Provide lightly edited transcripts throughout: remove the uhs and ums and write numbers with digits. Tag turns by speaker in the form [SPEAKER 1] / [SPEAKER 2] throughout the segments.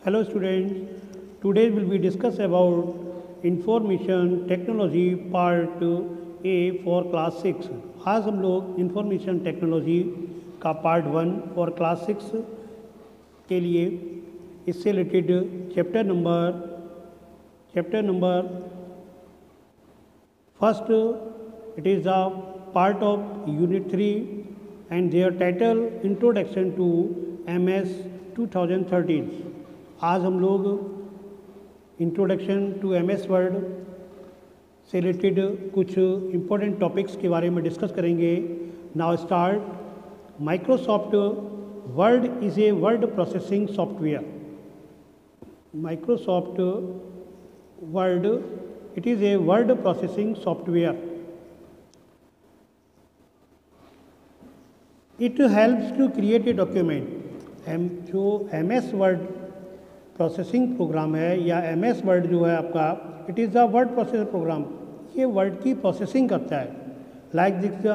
[SPEAKER 1] Hello students, today will be discuss about information technology part A for class 6। आज हम लोग information technology का part 1 for class 6 के लिए इससे related chapter number first it is the part of unit 3 and their title introduction to MS 2013। आज हम लोग इंट्रोडक्शन टू MS वर्ड से रिलेटेड कुछ इम्पोर्टेंट टॉपिक्स के बारे में डिस्कस करेंगे। Now start. Microsoft Word is a word processing software. Microsoft Word it is a word processing software. It helps to create a document. जो MS word processing program है या MS word जो है आपका, it is the word processor program. ये word की processing करता है, like this the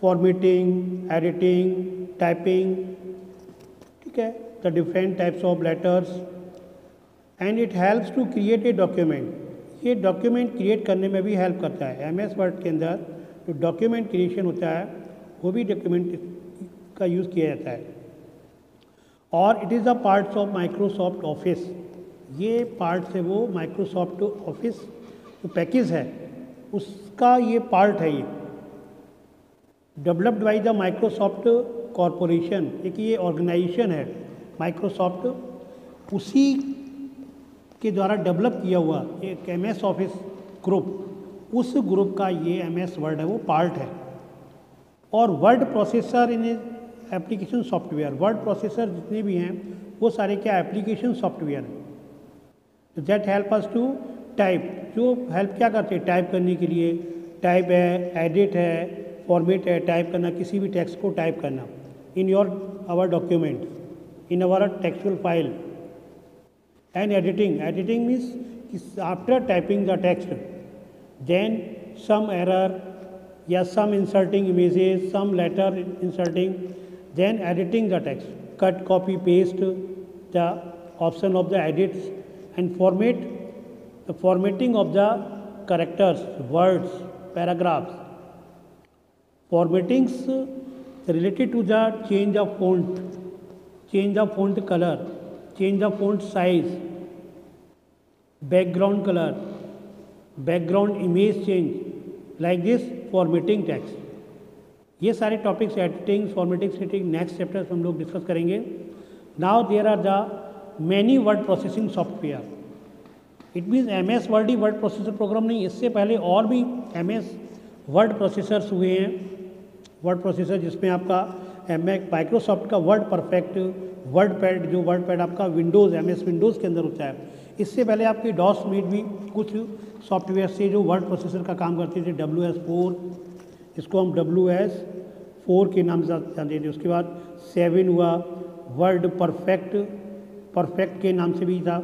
[SPEAKER 1] formatting, editing, typing, ठीक है, the different types of letters and it helps to create a document. ये डॉक्यूमेंट क्रिएट करने में भी हेल्प करता है। MS वर्ड के अंदर जो डॉक्यूमेंट क्रिएशन होता है वो भी डॉक्यूमेंट का यूज़ किया जाता है। और it is the parts of Microsoft office. ये पार्ट्स है वो माइक्रोसॉफ्ट ऑफिस जो पैकेज है उसका ये पार्ट है। ये developed by the Microsoft corporation, एक ये ऑर्गेनाइजेशन है माइक्रोसॉफ्ट, उसी के द्वारा डेवलप किया हुआ एक MS ऑफिस ग्रुप, उस ग्रुप का ये MS वर्ड है वो पार्ट है। और word processor in application software, word processor जितने भी हैं वो सारे क्या एप्लीकेशन सॉफ्टवेयर हैं that help us to type, जो हेल्प क्या करते हैं टाइप करने के लिए। टाइप है, एडिट है, फॉर्मेट है, टाइप करना, किसी भी टेक्स्ट को टाइप करना in our document, in our textual file. And editing means after typing the text then some error या some inserting images, some letter inserting, then editing the text, cut, copy, paste, the option of the edits and the formatting of the characters, words, paragraphs. Formattings related to the change of font color, change of font size, background color, background image change, like this formatting text. ये सारे topics editing, formatting, setting next chapter हम लोग discuss करेंगे। Now there are the many word processing software. It means MS word ही word processor program नहीं, इससे पहले और भी MS वर्ड प्रोसेसर्स हुए हैं। वर्ड प्रोसेसर जिसमें आपका माइक्रोसॉफ्ट का वर्ड परफेक्ट, वर्ड पैड, जो वर्ड पैड आपका विंडोज़ MS विंडोज़ के अंदर होता है। इससे पहले आपकी डॉस मीट भी कुछ सॉफ्टवेयर से जो वर्ड प्रोसेसर का काम करते थे, WS4, इसको हम WS4 के नाम से जानते थे। उसके बाद 7 हुआ, वर्ड परफेक्ट के नाम से भी था।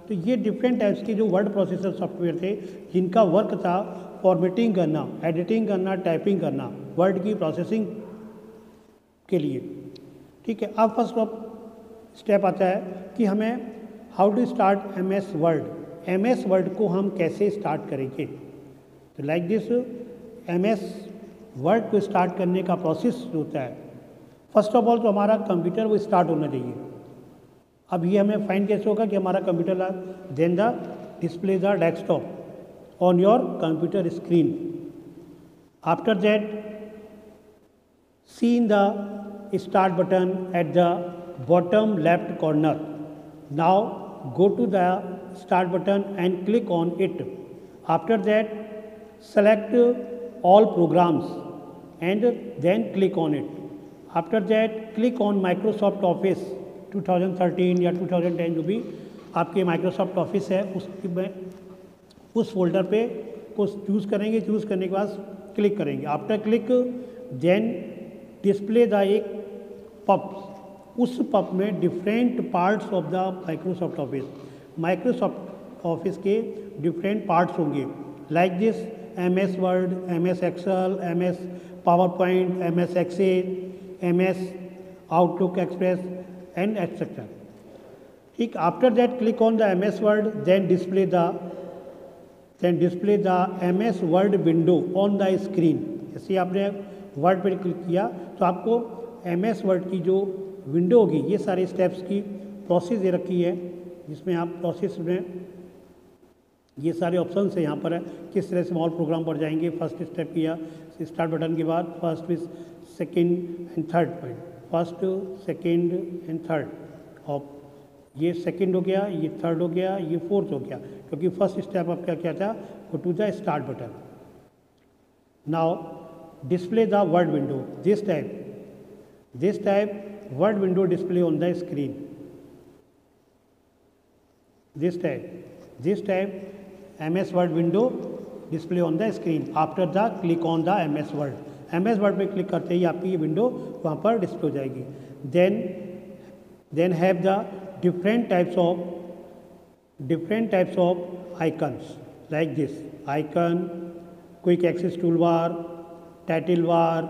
[SPEAKER 1] तो ये डिफरेंट टाइप्स के जो वर्ड प्रोसेसर सॉफ्टवेयर थे जिनका वर्क था फॉर्मेटिंग करना, एडिटिंग करना, टाइपिंग करना, वर्ड की प्रोसेसिंग के लिए, ठीक है। अब फर्स्ट स्टेप आता है कि हमें how to start MS word. MS word को हम कैसे स्टार्ट करेंगे। तो लाइक दिस MS वर्ड को स्टार्ट करने का प्रोसेस जो होता है, फर्स्ट ऑफ ऑल तो हमारा कंप्यूटर वो स्टार्ट होना चाहिए। अब ये हमें फाइंड कैसे होगा कि हमारा computer, then the display the desktop on your computer screen. After that see in the start button at the bottom left corner. Now go to the start button and click on it. After that select all programs and then click on it. After that click on Microsoft Office 2013 या 2010 जो भी आपके Microsoft Office है उस folder पे को choose करेंगे। Choose करने के बाद क्लिक करेंगे। After click then display the एक पब, उस पब में different parts of the Microsoft Office के डिफरेंट पार्ट्स होंगे, like this MS word, MS Excel, MS PowerPoint, MS Excel, MS Outlook Express and etcetera. ठीक, after that click on the MS Word, then display the MS Word window on the screen. जैसे आपने word पर click किया तो आपको MS word की जो window होगी, ये सारे स्टेप्स की प्रोसेस दे रखी है, जिसमें आप प्रोसेस में ये सारे ऑप्शन है यहाँ पर है किस तरह से ऑल प्रोग्राम पर जाएंगे। फर्स्ट स्टेप किया स्टार्ट बटन के बाद first second and third point, first second and third, और ये सेकेंड हो गया, ये थर्ड हो गया, ये फोर्थ हो गया, क्योंकि फर्स्ट स्टेप आपका क्या था, go to the start button. Now display the word window, this type word window display on the screen, this type MS Word window display on the screen after the click on the MS Word। MS Word पे click करते ही आपकी ये window वहाँ पर display हो जाएगी। then have the different types of icons like this icon, quick access toolbar, title bar,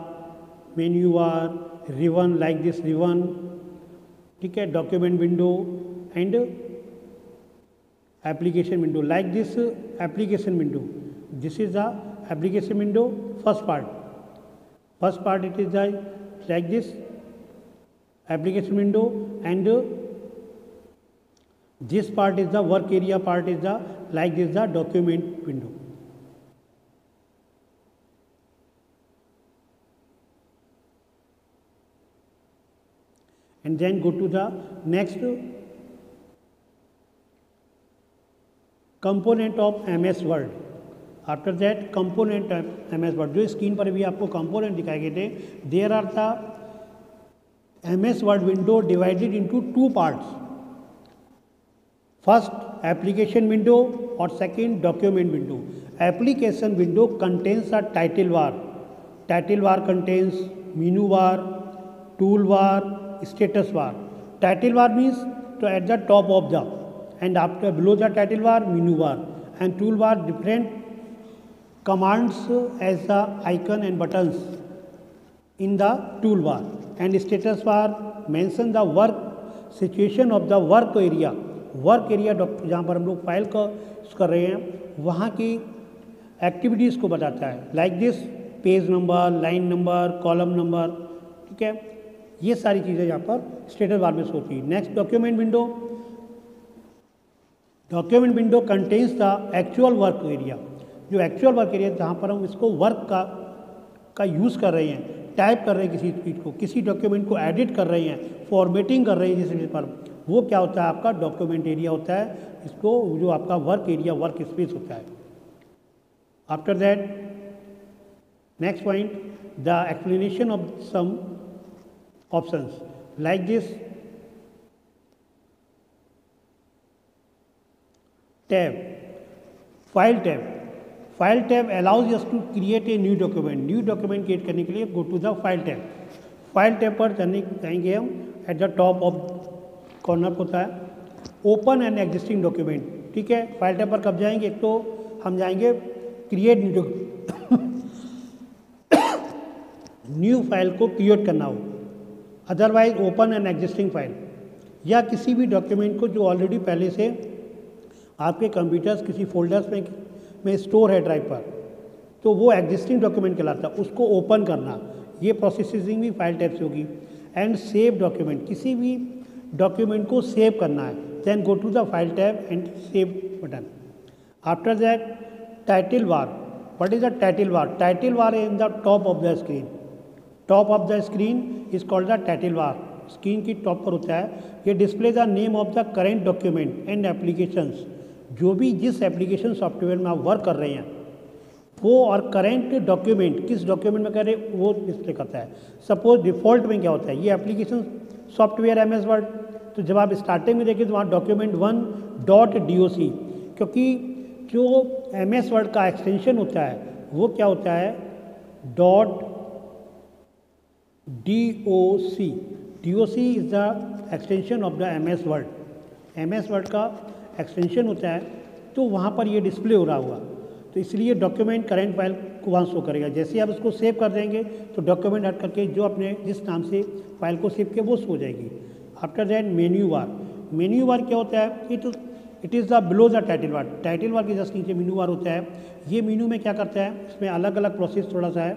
[SPEAKER 1] menu bar, ribbon like this ribbon, ठीक है, document window and application window like this application window। This is the application window first part it is the like this application window, and this part is the work area part is the like this the document window। And then go to the next component of MS Word. After that component of MS word, जो screen पर भी आपको component दिखाए गए थे, there are the MS Word window divided into two parts, first application window और second document window. Application window contains a title bar contains menu bar, tool bar, status bar. Title bar means तो at the top of the and after below the title bar menu bar, and tool bar different commands as the icon and buttons in the tool bar, and status bar mention the work situation of the work area जहाँ पर हम लोग file का कर रहे हैं वहाँ की एक्टिविटीज़ को बताता है, like this page number, line number, column number, ठीक है, ये सारी चीज़ें यहाँ पर स्टेटस बार में होती है। Next document window contains the actual work area, जो एक्चुअल वर्क एरिया जहाँ पर हम इसको वर्क का यूज़ कर रहे हैं, टाइप कर रहे हैं किसी चीज़ को, किसी डॉक्यूमेंट को एडिट कर रहे हैं, फॉर्मेटिंग कर रहे हैं जिस पर, वो क्या होता है आपका डॉक्यूमेंट एरिया होता है, इसको जो आपका वर्क एरिया वर्क स्पेस होता है। After that next point the explanation of some options like this tab, file tab allows us to create a new document create करने के लिए go to the file tab पर जाएंगे हम, at the top of corner होता है open and existing document, ठीक है। फाइल टैब पर कब जाएंगे, एक तो हम जाएंगे क्रिएट न्यू फाइल को क्रिएट करना हो, otherwise open and existing file, या किसी भी डॉक्यूमेंट को जो ऑलरेडी पहले से आपके कंप्यूटर्स किसी फोल्डर्स में स्टोर है ड्राइव पर, तो वो एग्जिस्टिंग डॉक्यूमेंट कहलाता है, उसको ओपन करना, ये प्रोसेसिंग भी फाइल टैब से होगी। एंड सेव डॉक्यूमेंट, किसी भी डॉक्यूमेंट को सेव करना है, then go to the file tab and save button. After that title bar, what is the title bar? Title bar in the top of the screen, top of the screen is called the title bar, screen की top पर होता है। ये display the name of the current document and applications, जो भी जिस application software में आप वर्क कर रहे हैं वो और करेंट डॉक्यूमेंट किस डॉक्यूमेंट में कर रहे हैं वो डिस्प्ले करता है। सपोज डिफ़ॉल्ट में क्या होता है, ये एप्लीकेशन सॉफ्टवेयर MS वर्ड, तो जब आप स्टार्टिंग में देखें तो वहाँ document1.doc, क्योंकि जो MS वर्ड का एक्सटेंशन होता है वो क्या होता है .doc, doc is the extension of the MS word, MS word का एक्सटेंशन होता है, तो वहाँ पर ये डिस्प्ले हो रहा होगा, तो इसलिए डॉक्यूमेंट करेंट फाइल को वहाँ शो करेगा। जैसे ही आप इसको सेव कर देंगे तो डॉक्यूमेंट ऐड करके जो अपने जिस नाम से फाइल को सेव किया वो शो हो जाएगी। After that menu menu bar क्या होता है? It is the below the title bar. Title बार के जस्ट नीचे मेन्यू बार होता है। ये मेन्यू में क्या करता है, इसमें अलग अलग प्रोसेस थोड़ा सा है,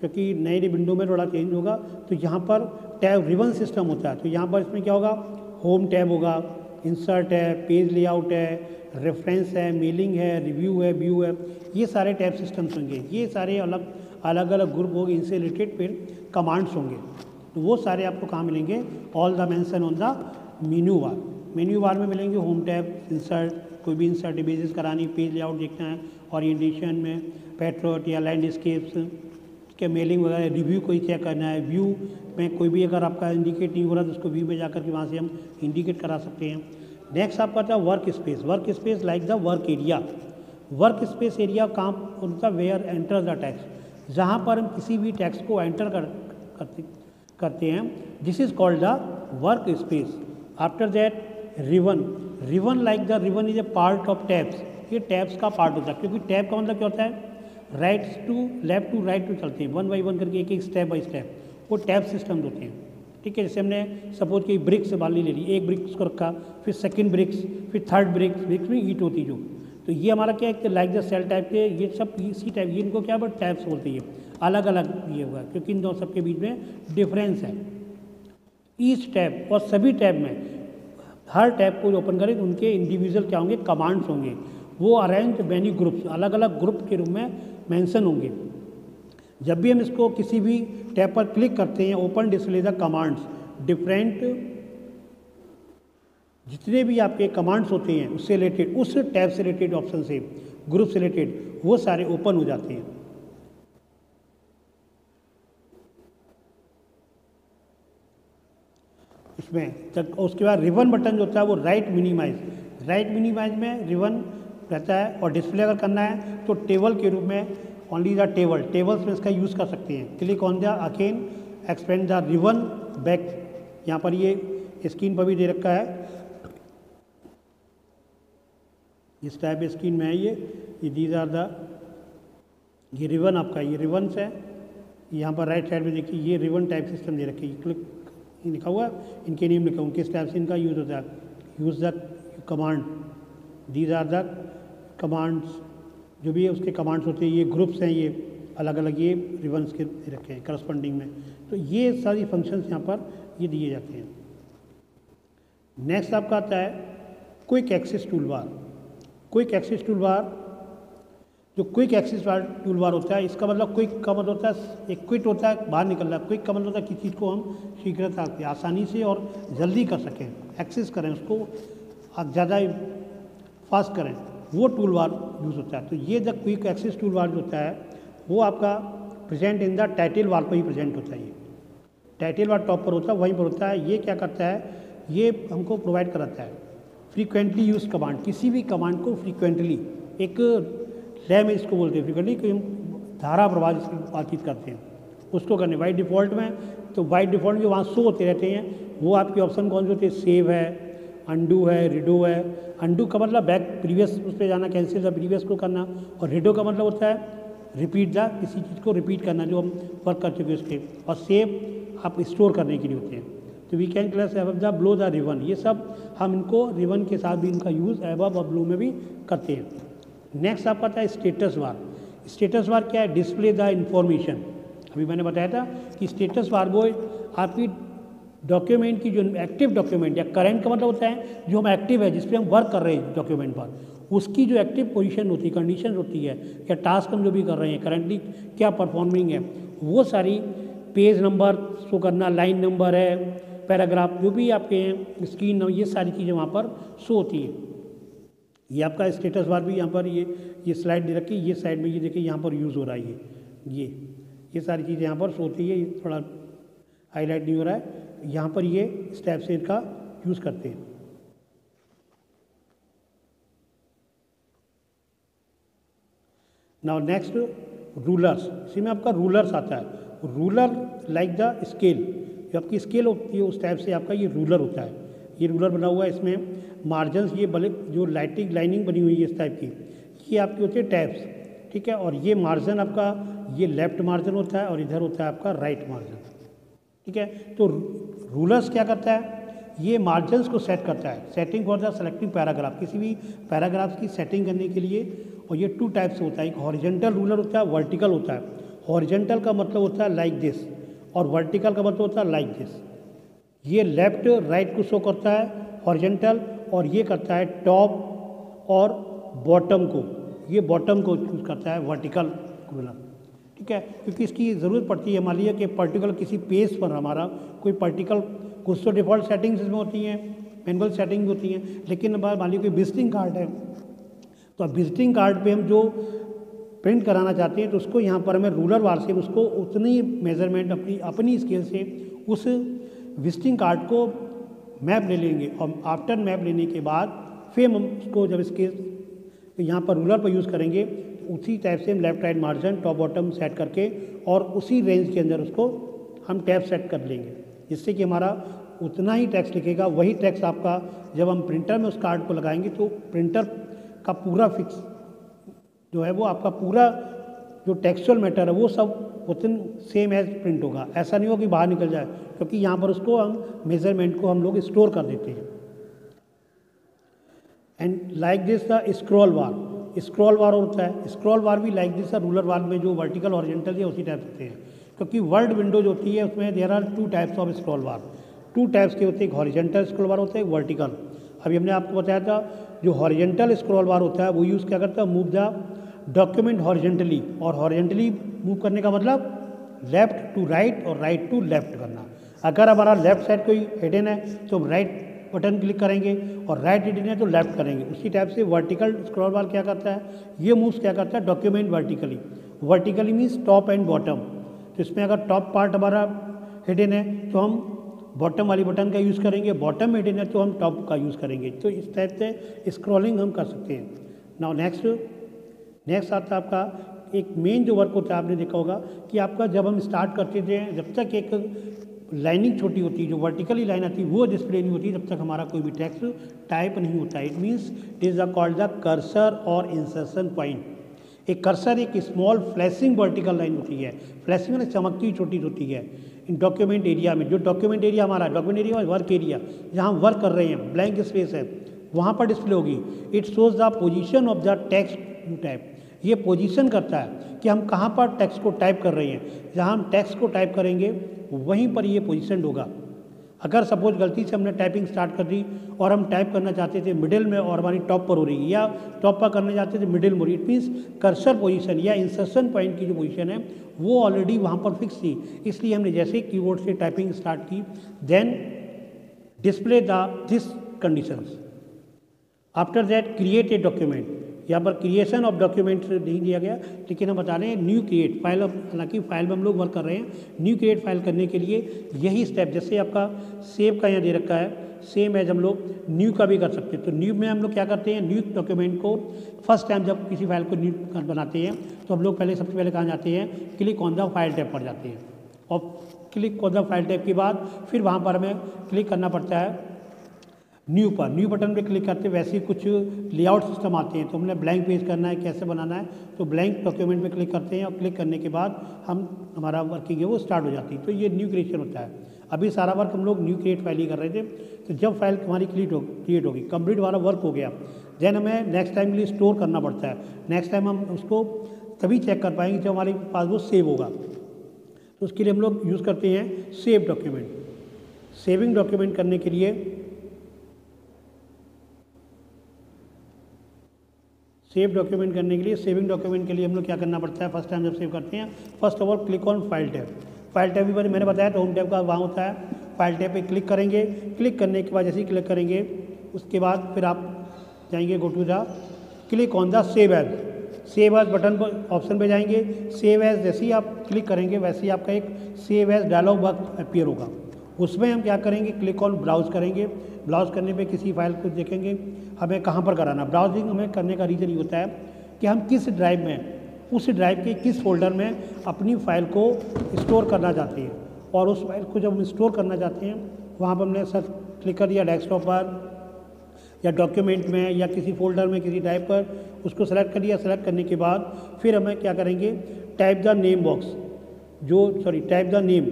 [SPEAKER 1] क्योंकि नई नई विंडो में थोड़ा चेंज होगा। तो यहाँ पर टैब रिबन सिस्टम होता है। तो यहाँ पर इसमें क्या होगा, होम टैब होगा, इंसर्ट है, पेज लेआउट है, रेफरेंस है, मेलिंग है, रिव्यू है, व्यू है, ये सारे टैब सिस्टम्स होंगे। ये सारे अलग अलग ग्रुप होंगे, इनसे रिलेटेड फिर कमांड्स होंगे। तो वो सारे आपको कहाँ मिलेंगे? All the mention on the menu bar. Menu bar में मिलेंगे होम टैब, इंसर्ट, कोई भी इंसर्ट इमेजेस करानी, पेज लेआउट देखना है, ओरिएंटेशन में पेट्रोट या लैंडस्केप्स के मेलिंग वगैरह, रिव्यू कोई चेक करना है, व्यू में कोई भी अगर आपका इंडिकेट नहीं हो रहा तो उसको व्यू में जाकर के वहाँ से हम इंडिकेट करा सकते हैं। नेक्स्ट आपका था work space. Work space like the work area. Work space area काम होता है वेयर एंटर द टैक्स, जहाँ पर हम किसी भी टैक्स को एंटर करते हैं। This is called the work space. After that ribbon. Ribbon like the ribbon is a part of tabs. ये टैब्स का पार्ट होता है, क्योंकि टैब का मतलब क्या होता है? Right to left to right to चलते हैं, वन बाई वन करके, एक एक स्टेप बाई स्टेप, वो टैब सिस्टम होते हैं। ठीक है, जैसे हमने सपोज की ब्रिक्स बाली ले ली, एक ब्रिक्स को रखा, फिर सेकंड ब्रिक्स, फिर थर्ड ब्रिक्स, ब्रिक्स में ईट होती जो। तो ये हमारा क्या है, लाइक द सेल टाइप के, ये सब इसी टाइप, ये इनको क्या बट टैब्स बोलते हैं। अलग अलग ये हुआ, क्योंकि इन दोनों सबके बीच में डिफरेंस है। ईच टैब और सभी टैब में हर टैब को ओपन करें तो उनके इंडिविजुअल क्या होंगे? कमांड्स होंगे। वो अरेंज मैनी ग्रुप्स, अलग अलग ग्रुप के रूप में मेंशन होंगे। जब भी हम इसको किसी भी टैब पर क्लिक करते हैं, open display the commands, different जितने भी आपके कमांड्स होते हैं उससे रिलेटेड, उस टैब से रिलेटेड ऑप्शन से, ग्रुप से रिलेटेड, वो सारे ओपन हो जाते हैं। इसमें तक उसके बाद रिबन बटन जो होता है वो राइट मिनिमाइज में रिबन रहता है। और डिस्प्ले अगर करना है तो टेबल के रूप में ओनली द टेबल्स में इसका यूज़ कर सकते हैं। Click on the again expand the ribbon back, यहाँ पर ये स्क्रीन पर भी दे रखा है, इस टाइप स्क्रीन में है ये दीज आर द, ये रिबन आपका, ये रिबन्स है। यहाँ पर राइट साइड में देखिए ये रिबन टाइप सिस्टम दे रखी है, क्लिक लिखा हुआ, इनके नेम लिखा हुआ, किस टाइप से इनका यूज़ होता है। Use the command, these are the commands, जो भी है उसके कमांड्स होते हैं। ये ग्रुप्स हैं, ये अलग अलग ये रिबन्स के रखे हैं करस्पॉन्डिंग में। तो ये सारी फंक्शंस यहाँ पर ये दिए जाते हैं। नेक्स्ट आपका आता है quick access tool bar. Quick access tool bar, जो क्विक एक्सेस टूल बार होता है, इसका मतलब क्विक का मतलब होता है एक क्विक होता है बाहर निकलना, क्विक का मतलब होता है किसी चीज़ को हम शीघ्रता से, आसानी से और जल्दी कर सकें, एक्सेस करें उसको, ज़्यादा फास्ट करें, वो टूल बार यूज़ होता है। तो ये the quick access tool bar जो होता है वो आपका present in the title bar पर ही प्रेजेंट होता है। ये टाइटल बार टॉप पर होता है, वहीं पर होता है। ये क्या करता है, ये हमको प्रोवाइड कराता है फ्रीक्वेंटली यूज कमांड। किसी भी कमांड को फ्रीक्वेंटली, एक लय में इसको बोलते हैं फ्रीक्वेंटली, कि हम धारा प्रवाह जिसकी बातचीत करते हैं उसको करने। बाई डिफ़ॉल्ट में तो बाई डिफ़ॉल्ट जो वहाँ शो होते रहते हैं वो आपके ऑप्शन कौन से होते हैं? सेव है, अंडू है, रिडो है। अंडू का मतलब बैक प्रीवियस उस पर जाना, कैंसिल द प्रीवियस को करना। और रिडो का मतलब होता है रिपीट द, किसी चीज़ को रिपीट करना जो हम वर्क कर चुके हैं उसके। और सेव आप स्टोर करने के लिए होते हैं। तो we can class above the below the ribbon, ये सब हम इनको रिबन के साथ भी इनका यूज़ एबव और ब्लो में भी करते हैं। नेक्स्ट आपका आता है स्टेटस बार। स्टेटस बार क्या है? Display the information. अभी मैंने बताया था कि स्टेटस बार वो आपकी डॉक्यूमेंट की जो एक्टिव डॉक्यूमेंट या करंट का मतलब होता है जो हम एक्टिव है, जिस पे हम वर्क कर रहे हैं डॉक्यूमेंट पर, उसकी जो एक्टिव पोजीशन होती है, कंडीशन होती है, या टास्क हम जो भी कर रहे हैं करंटली क्या परफॉर्मिंग है, वो सारी पेज नंबर शो करना, लाइन नंबर है, पैराग्राफ जो भी आपके हैं, स्क्रीन नंबर, ये सारी चीज़ें वहाँ पर शो होती है। ये आपका स्टेटस बार भी यहाँ पर ये स्लाइड दे रखी है, ये साइड में ये देखिए यहाँ पर यूज़ हो रहा है। ये सारी चीज़ें यहाँ पर शो होती है। ये थोड़ा हाईलाइट नहीं हो रहा है, यहाँ पर ये इस टाइप से इनका यूज़ करते हैं। Now next rulers. इसी में आपका रूलर्स आता है। रूलर लाइक द स्केल, जो आपकी स्केल होती है उस टाइप से आपका ये रूलर होता है। ये रूलर बना हुआ है, इसमें मार्जिन्स, ये बड़े जो लाइनिंग बनी हुई है इस टाइप की, ये आपकी होती है टैब्स, ठीक है। और ये मार्जिन आपका ये लेफ्ट मार्जिन होता है और इधर होता है आपका राइट मार्जिन, ठीक है। तो रूलर्स क्या करता है? ये मार्जिन्स को सेट करता है, setting for the selecting paragraph, किसी भी पैराग्राफ की सेटिंग करने के लिए। और ये 2 टाइप्स होता है, एक हॉरिजेंटल रूलर होता है, वर्टिकल होता है। हॉरिजेंटल का मतलब होता है लाइक दिस और वर्टिकल का मतलब होता है लाइक दिस। ये लेफ्ट राइट को शो करता है हॉरिजेंटल, और ये करता है टॉप और बॉटम को, ये बॉटम को चूज करता है वर्टिकल रूलर, ठीक है। क्योंकि इसकी ज़रूरत पड़ती है, मान लीजिए कि पर्टिकुलर किसी पेज पर हमारा कोई पर्टिकुलर, कुछ तो डिफ़ॉल्ट सेटिंग्स इसमें होती हैं, मैनुअल सेटिंग होती हैं, लेकिन मान लीजिए कोई विजिटिंग कार्ड है, तो अब विजिटिंग कार्ड पे हम जो प्रिंट कराना चाहते हैं तो उसको यहाँ पर हमें रूलर वार से उसको उतनी मेजरमेंट अपनी स्केल से उस विजिटिंग कार्ड को मैप ले लेंगे, और आफ्टर मैप लेने के बाद फिर हम उसको जब स्केल यहाँ पर रूलर पर यूज़ करेंगे, उसी टाइप से हम left right margin top bottom set करके और उसी रेंज के अंदर उसको हम टैब सेट कर लेंगे, जिससे कि हमारा उतना ही टेक्स्ट लिखेगा। वही टेक्स्ट आपका जब हम प्रिंटर में उस कार्ड को लगाएंगे तो प्रिंटर का पूरा फिक्स जो है वो आपका पूरा जो टेक्सचुअल मैटर है वो सब उतन सेम एज प्रिंट होगा। ऐसा नहीं हो कि बाहर निकल जाए, क्योंकि यहाँ पर उसको हम मेजरमेंट को हम लोग स्टोर कर देते हैं। And like this the scroll bar, scroll बार होता है, स्क्रॉल बार भी लाइक दिस रूलर बार में जो वर्टिकल ऑरिजेंटल है उसी टाइप होते हैं। क्योंकि वर्ड विंडो जो होती है उसमें there are 2 types of scroll bar, 2 types के होते हैं, एक हॉरिजेंटल स्क्रॉल बार होता है, एक वर्टिकल। अभी हमने आपको बताया था जो हॉरिजेंटल स्क्रॉल बार होता है वो यूज़ क्या करता है, मूव द डॉक्यूमेंट हॉरिजेंटली, और हॉरिजेंटली मूव करने का मतलब लेफ्ट टू राइट और राइट टू लेफ्ट करना। अगर हमारा लेफ्ट साइड कोई हिडन है तो हम राइट बटन क्लिक करेंगे, और राइट हिडन है तो लेफ्ट करेंगे। उसी टाइप से वर्टिकल स्क्रॉल बार क्या करता है, ये मूव्स क्या करता है, document vertically. Vertically means top and bottom, तो इसमें अगर टॉप पार्ट हमारा हिडन है तो हम बॉटम वाली बटन का यूज़ करेंगे, बॉटम हिडन है तो हम टॉप का यूज़ करेंगे। तो इस टाइप से स्क्रॉलिंग हम कर सकते हैं। नाउ नेक्स्ट आता है आपका एक मेन जो वर्क होता है, आपने देखा होगा कि आपका जब हम स्टार्ट करते थे, जब तक एक लाइनिंग छोटी होती है, जो वर्टिकली लाइन आती है वो डिस्प्ले नहीं होती, जब तक हमारा कोई भी टेक्स्ट टाइप नहीं होता। It means it is called the cursor और इंसर्शन पॉइंट। एक कर्सर एक स्मॉल फ्लैशिंग वर्टिकल लाइन होती है, फ्लैशिंग में चमकती हुई छोटी होती है इन डॉक्यूमेंट एरिया में। जो डॉक्यूमेंट एरिया हमारा डॉक्यूमेंट एरिया वर्क एरिया, जहाँ वर्क कर रहे हैं, ब्लैंक स्पेस है, वहाँ पर डिस्प्ले होगी। It shows the position of the text you type, ये पोजीशन करता है कि हम कहाँ पर टेक्स्ट को टाइप कर रहे हैं। जहाँ हम टेक्स्ट को टाइप करेंगे वहीं पर ये पोजीशन होगा। अगर सपोज गलती से हमने टाइपिंग स्टार्ट कर दी और हम टाइप करना चाहते थे मिडिल में और हमारी टॉप पर हो रही है, या टॉप पर करना चाहते थे मिडिल में हो रही, इट मीन्स कर्सर पोजीशन या इंसर्शन पॉइंट की जो पोजीशन है वो ऑलरेडी वहाँ पर फिक्स थी। इसलिए हमने जैसे कीबोर्ड से टाइपिंग स्टार्ट की, then display this conditions, after that create a document. यहाँ पर क्रिएशन ऑफ डॉक्यूमेंट नहीं दिया गया, लेकिन हम बता रहे हैं न्यू क्रिएट फाइल। हालांकि फाइल में हम लोग वर्क कर रहे हैं, न्यू क्रिएट फाइल करने के लिए यही स्टेप, जैसे आपका सेव का यहाँ दे रखा है, सेम एज हम लोग न्यू का भी कर सकते हैं। तो न्यू में हम लोग क्या करते हैं, न्यू डॉक्यूमेंट को फर्स्ट टाइम जब किसी फाइल को न्यू बनाते हैं तो हम लोग सबसे पहले कहाँ जाते हैं, click on the file tab पर जाते हैं, और click on the file tab के बाद फिर वहाँ पर हमें क्लिक करना पड़ता है न्यू पर। न्यू बटन पे क्लिक करते वैसे ही कुछ लेआउट सिस्टम आते हैं, तो हमने ब्लैंक पेज करना है, कैसे बनाना है, तो ब्लैंक डॉक्यूमेंट पे क्लिक करते हैं, और क्लिक करने के बाद हमारा वर्किंग है वो स्टार्ट हो जाती है। तो ये न्यू क्रिएशन होता है। अभी सारा वर्क हम लोग न्यू क्रिएट फाइल ही कर रहे थे। तो जब फाइल हमारी क्रिएट होगी, कंप्लीट हमारा वर्क हो गया, देन हमें नेक्स्ट टाइम के लिए स्टोर करना पड़ता है। नेक्स्ट टाइम हम उसको तभी चेक कर पाएंगे जब हमारे पास वो सेव होगा। तो उसके लिए हम लोग यूज़ करते हैं सेव डॉक्यूमेंट। सेविंग डॉक्यूमेंट करने के लिए सेविंग डॉक्यूमेंट के लिए हम लोग क्या करना पड़ता है, फर्स्ट टाइम जब सेव करते हैं, first of all click on file tab. File tab भी मैंने बताया तो होम टैब का वहाँ होता है। फाइल टैब पे क्लिक करेंगे, क्लिक करने के बाद जैसे ही क्लिक करेंगे उसके बाद फिर आप जाएंगे go to the click on the save as button पर ऑप्शन पे जाएंगे। सेव एज जैसे ही आप क्लिक करेंगे वैसे ही आपका एक save as dialog box appear होगा। उसमें हम क्या करेंगे, क्लिक ऑन ब्राउज करेंगे। ब्राउज करने पे किसी फाइल को देखेंगे हमें कहाँ पर कराना। ब्राउजिंग हमें करने का रीज़न ये होता है कि हम किस ड्राइव में, उस ड्राइव के किस फोल्डर में अपनी फ़ाइल को स्टोर करना चाहते हैं, और उस फाइल को जब हम स्टोर करना चाहते हैं वहाँ पर हमने सर्च क्लिक कर दिया डेस्कटॉप पर या डॉक्यूमेंट में या किसी फोल्डर में किसी ड्राइव पर, उसको सेलेक्ट कर दिया। सेलेक्ट करने के बाद फिर हमें क्या करेंगे, टाइप द नेम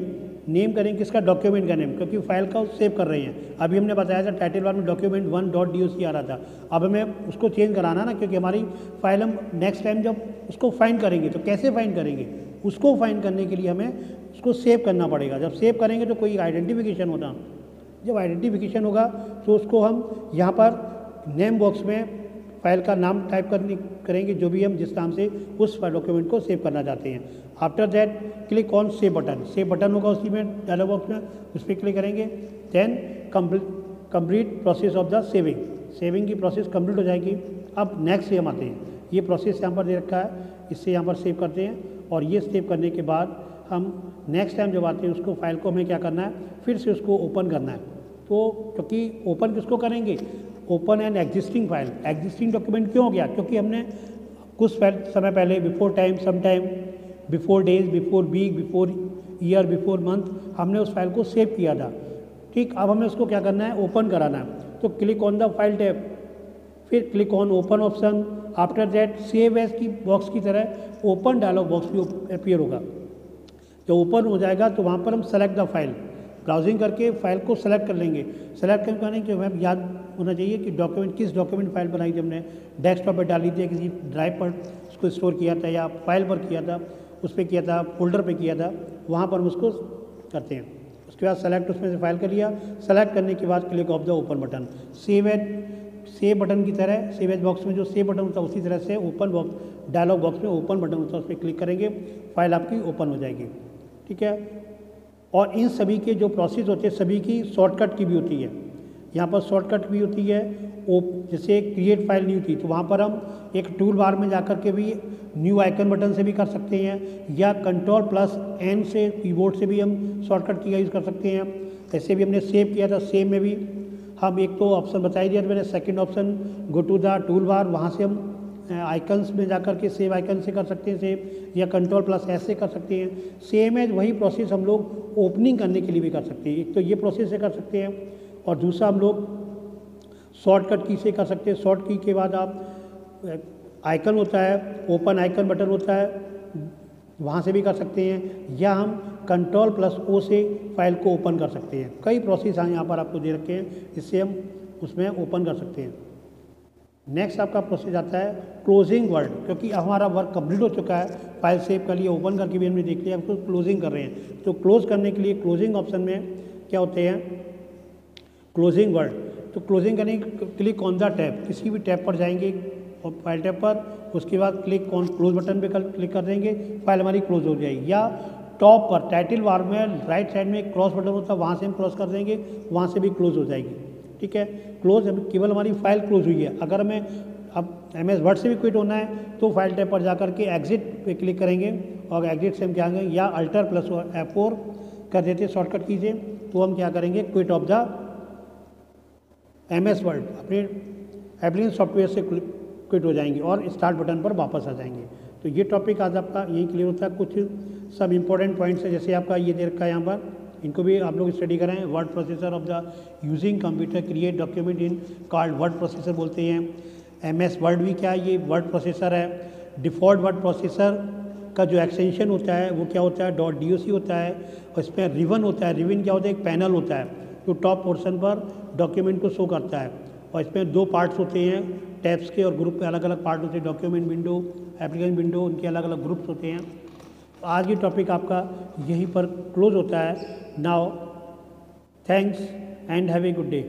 [SPEAKER 1] नेम करेंगे किसका, डॉक्यूमेंट का नेम, क्योंकि फाइल का सेव कर रहे हैं। अभी हमने बताया था टाइटल बार में document1.doc आ रहा था, अब हमें उसको चेंज कराना ना, क्योंकि हमारी फाइल हम नेक्स्ट टाइम जब उसको फाइंड करेंगे तो कैसे फाइंड करेंगे, उसको फाइंड करने के लिए हमें उसको सेव करना पड़ेगा। जब सेव करेंगे तो कोई आइडेंटिफिकेशन होता, जब आइडेंटिफिकेशन होगा तो उसको हम यहाँ पर नेम बॉक्स में फाइल का नाम टाइप करेंगे, जो भी हम जिस नाम से उस डॉक्यूमेंट को सेव करना चाहते हैं। After that click on save button, save button होगा उसी में डायलॉग बॉक्स में, उस पर क्लिक करेंगे। Then complete process of the saving की प्रोसेस कंप्लीट हो जाएगी। अब नेक्स्ट से हम आते हैं, ये प्रोसेस यहाँ पर दे रखा है, इससे यहाँ पर सेव करते हैं, और ये सेव करने के बाद हम नेक्स्ट टाइम जब आते हैं उसको फाइल को हमें क्या करना है, फिर से उसको ओपन करना है। तो क्योंकि ओपन किसको करेंगे, open an existing file. Existing document क्यों हो गया, क्योंकि हमने कुछ समय पहले, before time, some time, before days, before week, before year, before month, हमने उस फाइल को सेव किया था। ठीक, अब हमें उसको क्या करना है, ओपन कराना है। तो click on the file tab, फिर click on open option. After that save as की बॉक्स की तरह ओपन डायलॉग बॉक्स भी अपीयर होगा। जब ओपन हो जाएगा तो वहाँ पर हम सेलेक्ट द फाइल, ब्राउजिंग करके फाइल को सेलेक्ट कर लेंगे। सेलेक्ट करने के हमें याद होना चाहिए कि डॉक्यूमेंट, किस डॉक्यूमेंट फाइल बनाई थी हमने, डेस्कटॉप पर डाली थी, किसी ड्राइव पर उसको स्टोर किया था, या फाइल पर किया था, उस पर किया था, फोल्डर पे किया था, वहाँ पर हम उसको करते हैं। उसके बाद सेलेक्ट उसमें से फाइल कर लिया। सेलेक्ट करने के बाद click of the open button, save button की तरह, सेव एज बॉक्स में जो सेव बटन होता है उसी तरह से ओपन बॉक्स, डायलॉग बॉक्स में ओपन बटन होता है, उस पर क्लिक करेंगे, फाइल आपकी ओपन हो जाएगी। ठीक है, और इन सभी के जो प्रोसेस होते हैं सभी की शॉर्टकट की भी होती है। यहाँ पर शॉर्टकट भी होती है, जैसे क्रिएट फाइल न्यू थी तो वहाँ पर हम एक टूल बार में जाकर के भी न्यू आइकन बटन से भी कर सकते हैं, या Ctrl+N से कीबोर्ड से भी हम शॉर्टकट की यूज़ कर सकते हैं। ऐसे भी हमने सेव किया था, सेव में भी हम एक तो ऑप्शन बताई दिया मैंने, second option go to the tool bar, वहाँ से हम आइकन्स में जाकर के सेव आइकन से कर सकते हैं सेव, या Ctrl+S से कर सकते हैं। सेम है वही प्रोसेस हम लोग ओपनिंग करने के लिए भी कर सकते हैं। एक तो ये प्रोसेस से कर सकते हैं, और दूसरा हम लोग शॉर्टकट की से कर सकते हैं। शॉर्ट की के बाद आप आइकन होता है, ओपन आइकन बटन होता है, वहाँ से भी कर सकते हैं, या हम Ctrl+O से फाइल को ओपन कर सकते हैं। कई प्रोसेस यहाँ पर आपको दे रखे हैं, इससे हम उसमें ओपन कर सकते हैं। नेक्स्ट आपका प्रोसेस आता है क्लोजिंग वर्ड, क्योंकि हमारा वर्क कंप्लीट हो चुका है, फाइल सेव कर लिया, ओपन करके भी हमने देख लिया, उसको क्लोजिंग कर रहे हैं। तो क्लोज करने के लिए क्लोजिंग ऑप्शन में क्या होते हैं, क्लोजिंग वर्ड। तो क्लोजिंग करने क्लिक ऑन द टैब, किसी भी टैब पर जाएंगे और फाइल टैब पर, उसके बाद क्लिक ऑन क्लोज बटन पे क्लिक कर देंगे, फाइल हमारी क्लोज हो जाएगी। या टॉप पर टाइटल बार में राइट साइड में एक क्रॉस बटन होता है, वहाँ से हम क्रॉस कर देंगे, वहाँ से भी क्लोज हो जाएगी। ठीक है, क्लोज केवल हमारी फाइल क्लोज हुई है। अगर हमें अब MS वर्ड से भी क्विट होना है तो फाइल टैब पर जाकर के एग्जिट पे क्लिक करेंगे, और एग्जिट से हम क्या करेंगे, या Alt+F4 कर देते हैं शॉर्टकट कीजिए, तो हम क्या करेंगे, quit of the MS word, अपने एप्लीकेशन सॉफ्टवेयर से क्विट हो जाएंगे और स्टार्ट बटन पर वापस आ जाएंगे। तो ये टॉपिक आज आपका यही क्लियर होता है। कुछ सब इंपॉर्टेंट पॉइंट्स है, जैसे आपका ये दे रखा है यहाँ पर, इनको भी आप लोग स्टडी करें। Word processor of the using computer create document in called word processor बोलते हैं। MS वर्ड भी क्या है, ये वर्ड प्रोसेसर है। डिफ़ॉल्ट वर्ड प्रोसेसर का जो एक्सटेंशन होता है वो क्या होता है, .doc होता है, और इसमें रिवन होता है। रिवन क्या होता है, एक पैनल होता है जो टॉप पोर्शन पर डॉक्यूमेंट को शो करता है, और इसमें दो पार्ट्स होते हैं, टैब्स के और ग्रुप के अलग अलग पार्ट होते हैं, डॉक्यूमेंट विंडो, एप्लीकेशन विंडो, उनके अलग अलग ग्रुप्स होते हैं। आज ये टॉपिक आपका यहीं पर क्लोज होता है। Now thanks and have a good day.